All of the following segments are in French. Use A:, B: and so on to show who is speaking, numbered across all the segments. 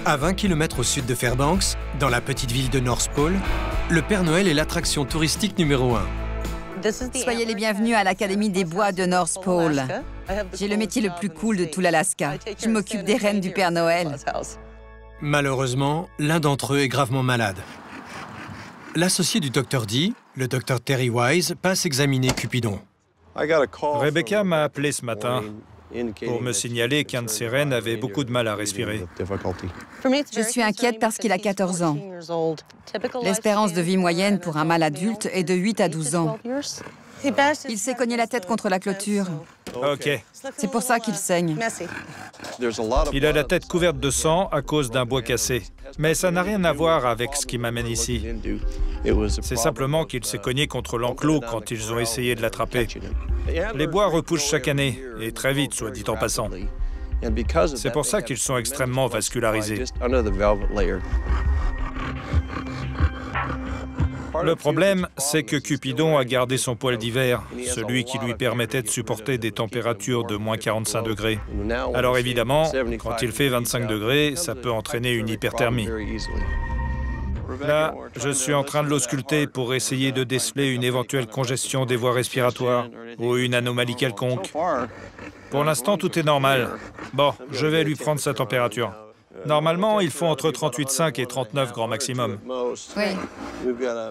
A: À 20 km au sud de Fairbanks, dans la petite ville de North Pole, le Père Noël est l'attraction touristique numéro 1.
B: Soyez les bienvenus à l'Académie des Bois de North Pole. J'ai le métier le plus cool de tout l'Alaska. Je m'occupe des rennes du Père Noël.
A: Malheureusement, l'un d'entre eux est gravement malade. L'associé du Dr. D, le Dr. Terry Wise, passe examiner Cupidon.
C: Rebecca m'a appelé ce matin pour me signaler qu'un de ses rennes avait beaucoup de mal à respirer.
B: Je suis inquiète parce qu'il a 14 ans. L'espérance de vie moyenne pour un mâle adulte est de 8 à 12 ans. Il s'est cogné la tête contre la clôture.
C: OK.
B: C'est pour ça qu'il saigne.
C: Il a la tête couverte de sang à cause d'un bois cassé. Mais ça n'a rien à voir avec ce qui m'amène ici. C'est simplement qu'il s'est cogné contre l'enclos quand ils ont essayé de l'attraper. Les bois repoussent chaque année, et très vite, soit dit en passant. C'est pour ça qu'ils sont extrêmement vascularisés. Le problème, c'est que Cupidon a gardé son poil d'hiver, celui qui lui permettait de supporter des températures de moins 45 degrés. Alors évidemment, quand il fait 25 degrés, ça peut entraîner une hyperthermie. Là, je suis en train de l'ausculter pour essayer de déceler une éventuelle congestion des voies respiratoires ou une anomalie quelconque. Pour l'instant, tout est normal. Bon, je vais lui prendre sa température. Normalement, il faut entre 38,5 et 39 grand maximum.
B: Oui.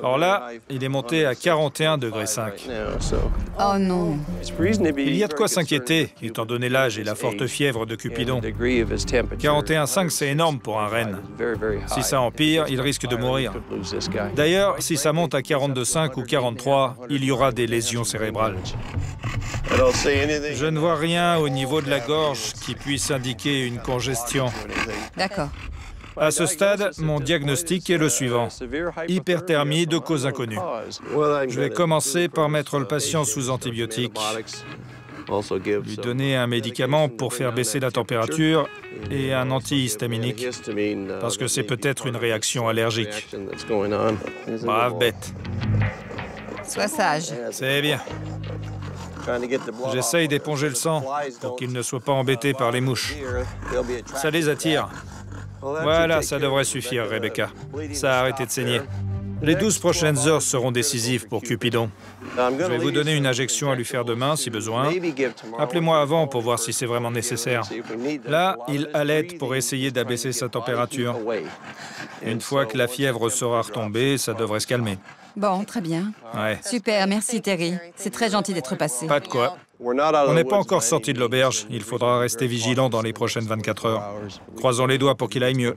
C: Or là, il est monté à 41,5 degrés.
B: Oh non.
C: Il y a de quoi s'inquiéter, étant donné l'âge et la forte fièvre de Cupidon. 41,5, c'est énorme pour un renne. Si ça empire, il risque de mourir. D'ailleurs, si ça monte à 42,5 ou 43, il y aura des lésions cérébrales. Je ne vois rien au niveau de la gorge qui puisse indiquer une congestion.
B: D'accord.
C: À ce stade, mon diagnostic est le suivant. Hyperthermie de cause inconnue. Je vais commencer par mettre le patient sous antibiotiques, lui donner un médicament pour faire baisser la température et un antihistaminique, parce que c'est peut-être une réaction allergique. Brave bête.
B: Sois sage.
C: C'est bien. J'essaye d'éponger le sang pour qu'il ne soit pas embêté par les mouches. Ça les attire. Voilà, ça devrait suffire, Rebecca. Ça a arrêté de saigner. Les 12 prochaines heures seront décisives pour Cupidon. Je vais vous donner une injection à lui faire demain, si besoin. Appelez-moi avant pour voir si c'est vraiment nécessaire. Là, il allaite pour essayer d'abaisser sa température. Une fois que la fièvre sera retombée, ça devrait se calmer.
B: Bon, très bien.
C: Ouais.
B: Super, merci Terry. C'est très gentil d'être passé.
C: Pas de quoi. On n'est pas encore sorti de l'auberge. Il faudra rester vigilant dans les prochaines 24 heures. Croisons les doigts pour qu'il aille mieux.